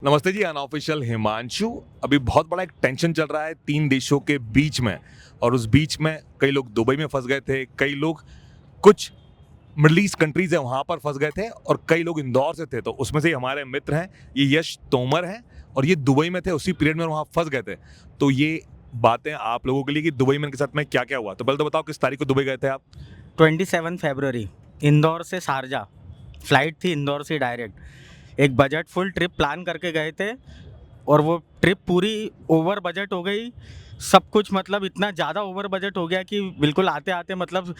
नमस्ते जी, अनऑफिशियल हिमांशु। अभी बहुत बड़ा एक टेंशन चल रहा है 3 देशों के बीच में, और उस बीच में कई लोग दुबई में फँस गए थे, कई लोग कुछ मिडल ईस्ट कंट्रीज़ हैं वहाँ पर फँस गए थे, और कई लोग इंदौर से थे। तो उसमें से ही हमारे मित्र हैं, ये यश तोमर हैं, और ये दुबई में थे, उसी पीरियड में वहाँ फँस गए थे। तो ये बातें आप लोगों के लिए कि दुबई में इनके साथ में क्या-क्या हुआ। तो पहले तो बताओ किस तारीख को दुबई गए थे आप? 27 फरवरी इंदौर से शारजा फ्लाइट थी, इंदौर से डायरेक्ट एक बजट फुल ट्रिप प्लान करके गए थे। और वो ट्रिप पूरी ओवर बजट हो गई। सब कुछ मतलब इतना ज़्यादा ओवर बजट हो गया कि बिल्कुल आते आते मतलब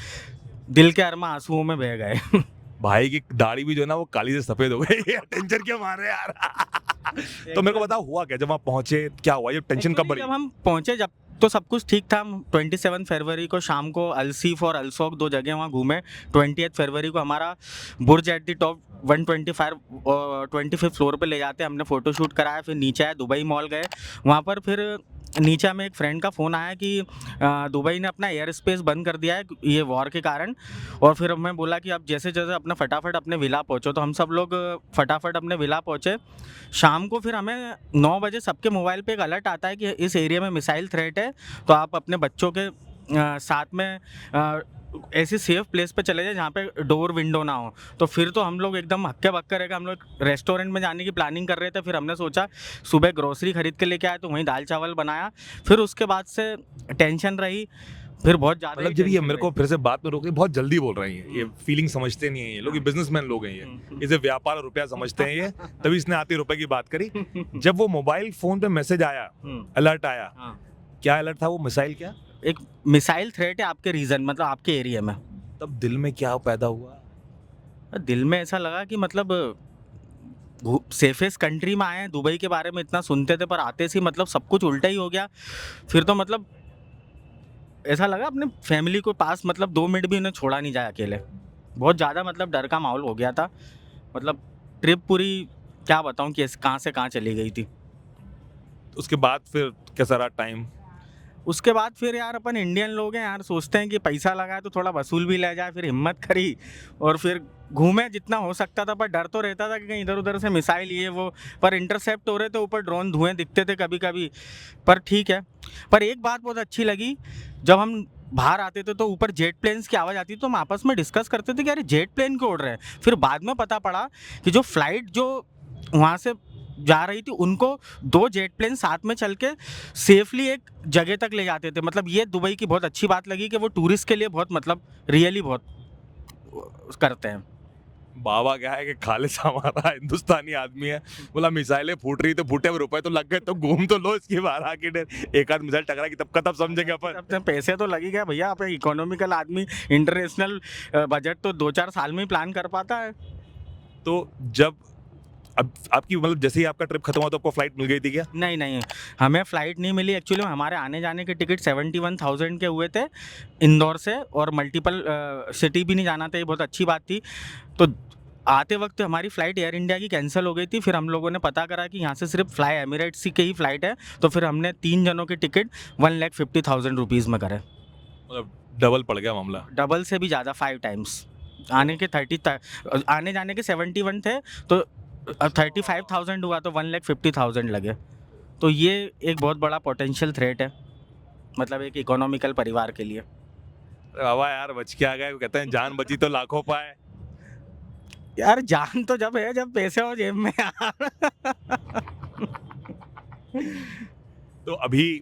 दिल के अरमा आंसुओं में बह गए। भाई की दाढ़ी भी जो है ना वो काली से सफ़ेद हो गई। टेंशन क्यों मार रहे हैं यार? तो मेरे को बताओ हुआ क्या जब वहाँ पहुँचे, क्या हुआ? ये टेंशन कब Actually, बढ़ी? जब हम पहुंचे जब तो सब कुछ ठीक था। 27 फरवरी को शाम को अलसीफ और अलसोक दो जगह वहाँ घूमे। 20 फरवरी को हमारा बुर्ज एट द टॉप 125 और 25 फ्लोर पे ले जाते हमने फ़ोटो शूट कराया। फिर नीचे आए, दुबई मॉल गए। वहाँ पर फिर नीचे हमें एक फ्रेंड का फ़ोन आया कि दुबई ने अपना एयर स्पेस बंद कर दिया है ये वॉर के कारण। और फिर मैं बोला कि अब जैसे जैसे अपना फटाफट अपने विला पहुँचो। तो हम सब लोग फटाफट अपने विला पहुँचे। शाम को फिर हमें 9 बजे सबके मोबाइल पे एक अलर्ट आता है कि इस एरिया में मिसाइल थ्रेट है, तो आप अपने बच्चों के साथ में ऐसी सेफ प्लेस पे चले जाए जहाँ पे डोर विंडो ना हो। तो फिर तो हम लोग एकदम हक्के बक्के रह गए। हम लोग रेस्टोरेंट में जाने की प्लानिंग कर रहे थे। फिर हमने सोचा सुबह ग्रोसरी खरीद के लेके आए, तो वहीं दाल चावल बनाया। फिर उसके बाद से टेंशन रही, फिर बहुत ज़्यादा मतलब ही जब ये टेंशन मेरे को रही। फिर से बात में रोक रही, बहुत जल्दी बोल रही हैं ये, फीलिंग समझते नहीं है ये लोग, ये बिजनेसमैन लोग हैं ये, इसे व्यापार और रुपया समझते हैं ये, तभी इसने आते रुपए की बात करी। जब वो मोबाइल फोन पे मैसेज आया, अलर्ट आया, हाँ, क्या अलर्ट था वो? मिसाइल क्या? एक मिसाइल थ्रेट है आपके रीजन, मतलब आपके एरिया में। तब दिल में क्या पैदा हुआ? दिल में ऐसा लगा कि मतलब सेफेस्ट कंट्री में आए हैं। दुबई के बारे में इतना सुनते थे, पर आते से मतलब सब कुछ उल्टा ही हो गया। फिर तो मतलब ऐसा लगा अपने फैमिली को पास मतलब 2 मिनट भी उन्हें छोड़ा नहीं जाए अकेले। बहुत ज़्यादा मतलब डर का माहौल हो गया था। मतलब ट्रिप पूरी क्या बताऊँ कि कहाँ से कहाँ चली गई थी। उसके बाद फिर कैसा रहा टाइम? उसके बाद फिर यार अपन इंडियन लोग हैं यार, सोचते हैं कि पैसा लगाए तो थोड़ा वसूल भी ले जाए। फिर हिम्मत करी और फिर घूमे जितना हो सकता था। पर डर तो रहता था कि कहीं इधर उधर से मिसाइल ये वो, पर इंटरसेप्ट हो रहे थे, ऊपर ड्रोन धुएं दिखते थे कभी कभी। पर ठीक है। पर एक बात बहुत अच्छी लगी, जब हम बाहर आते थे तो ऊपर जेट प्लेन्स की आवाज़ आती थी, तो हम आपस में डिस्कस करते थे कि अरे जेट प्लेन क्यों उड़ रहे हैं। फिर बाद में पता पड़ा कि जो फ्लाइट जो वहाँ से जा रही थी, उनको 2 जेट प्लेन साथ में चल के सेफली एक जगह तक ले जाते थे। मतलब ये दुबई की बहुत अच्छी बात लगी कि वो टूरिस्ट के लिए बहुत मतलब रियली बहुत करते हैं। बाबा क्या है कि खालिद हमारा हिंदुस्तानी आदमी है, बोला मिसाइलें फूट रही तो फूटे, रुपए तो लग गए तो घूम तो लो इसके बाहर आके। एक आध मिसाइल टकरा की तब का तब समझेंगे अपन। अपने पैसे तो लग ही गया भैया। आप इकोनॉमिकल आदमी, इंटरनेशनल बजट तो 2-4 साल में ही प्लान कर पाता है। तो जब अब आपकी मतलब जैसे ही आपका ट्रिप खत्म हुआ तो आपको फ्लाइट मिल गई थी क्या? नहीं नहीं, हमें फ़्लाइट नहीं मिली। एक्चुअली हमारे आने जाने के टिकट 71,000 के हुए थे इंदौर से, और मल्टीपल सिटी भी नहीं जाना था, ये बहुत अच्छी बात थी। तो आते वक्त हमारी फ़्लाइट एयर इंडिया की कैंसिल हो गई थी। फिर हम लोगों ने पता करा कि यहाँ से सिर्फ फ्लाई एमिरेट्स की ही फ़्लाइट है। तो फिर हमने 3 जनों के टिकट 1,50,000 रुपीज़ में करे। मतलब डबल पड़ गया मामला। डबल से भी ज़्यादा, 5 टाइम्स। आने के 30 आने जाने के 71 थे, तो 35,000 हुआ तो 1,50,000 लगे। तो ये एक बहुत बड़ा पोटेंशियल थ्रेट है, मतलब एक इकोनॉमिकल परिवार के लिए। अरे बाबा यार बच के आ गए, कहते हैं जान बची तो लाखों पाए। यार जान तो जब है जब पैसे हो जेब में यार। तो अभी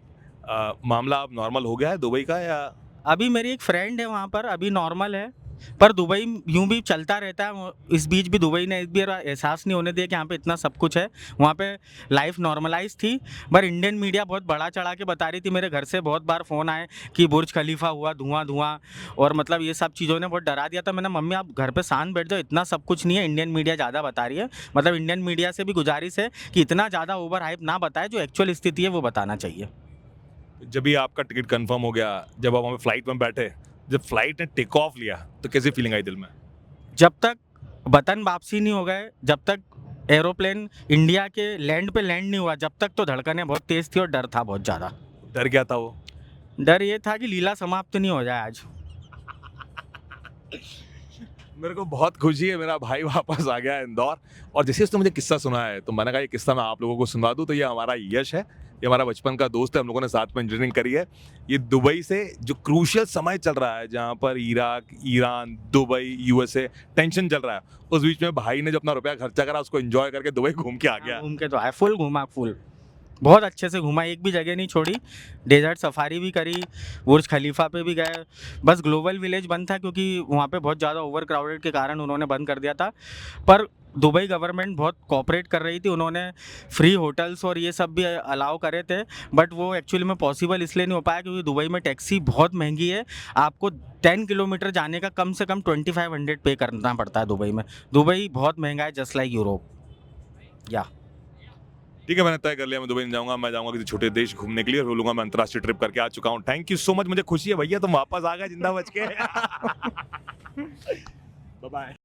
मामला अब नॉर्मल हो गया है दुबई का, या? अभी मेरी एक फ्रेंड है वहाँ पर, अभी नॉर्मल है। पर दुबई यूं भी चलता रहता है। इस बीच भी दुबई ने एक भी एहसास नहीं होने दिया कि यहाँ पे इतना सब कुछ है। वहाँ पे लाइफ नॉर्मलाइज थी। पर इंडियन मीडिया बहुत बड़ा चढ़ा के बता रही थी। मेरे घर से बहुत बार फ़ोन आए कि बुर्ज खलीफा हुआ धुआं धुआं, और मतलब ये सब चीज़ों ने बहुत डरा दिया था। मैंने मम्मी आप घर पे शांत बैठ जाओ, इतना सब कुछ नहीं है, इंडियन मीडिया ज़्यादा बता रही है। मतलब इंडियन मीडिया से भी गुजारिश है कि इतना ज़्यादा ओवर हाइप ना बताए, जो एक्चुअल स्थिति है वो बताना चाहिए। जब भी आपका टिकट कंफर्म हो गया, जब आप हमें फ्लाइट में बैठे, जब फ्लाइट ने टेक ऑफ लिया तो कैसी फीलिंग आई दिल में? जब तक वतन वापसी नहीं हो गए, जब तक एरोप्लेन इंडिया के लैंड पे लैंड नहीं हुआ, जब तक तो धड़कनें बहुत तेज़ थी और डर था बहुत ज़्यादा। डर क्या था वो? डर ये था कि लीला समाप्त नहीं हो जाए आज। मेरे को बहुत खुशी है, मेरा भाई वापस आ गया है इंदौर। और जैसे उसने मुझे किस्सा सुनाया है तो मैंने कहा ये किस्सा मैं आप लोगों को सुनवा दूं। तो ये हमारा यश है, ये हमारा बचपन का दोस्त है, हम लोगों ने साथ में इंजीनियरिंग करी है। ये दुबई से जो क्रूशियल समय चल रहा है जहाँ पर Iraq, Iran, Dubai, USA tension चल रहा है, उस बीच में भाई ने जो अपना रुपया खर्चा करा उसको एंजॉय करके दुबई घूम के आ गया। घूम के तो आया, फुल घूमा, फुल बहुत अच्छे से घूमा, एक भी जगह नहीं छोड़ी। डेजर्ट सफारी भी करी, बुर्ज खलीफा पे भी गए। बस ग्लोबल विलेज बंद था क्योंकि वहाँ पे बहुत ज़्यादा ओवर क्राउडेड के कारण उन्होंने बंद कर दिया था। पर दुबई गवर्नमेंट बहुत कोऑपरेट कर रही थी, उन्होंने फ्री होटल्स और ये सब भी अलाउ करे थे। बट वो एक्चुअली में पॉसिबल इसलिए नहीं हो पाया क्योंकि दुबई में टैक्सी बहुत महंगी है। आपको 10 किलोमीटर जाने का कम से कम 2500 पे करना पड़ता है दुबई में। दुबई बहुत महंगा है, जस्ट लाइक यूरोप। या ठीक है, मैंने तय कर लिया मैं दुबई नहीं जाऊंगा, मैं जाऊंगा किसी छोटे देश घूमने के लिए और बोलूंगा मैं अंतर्राष्ट्रीय ट्रिप करके आ चुका हूँ। थैंक यू सो मच, मुझे खुशी है भैया तुम वापस आ गए जिंदा बच के। Bye bye.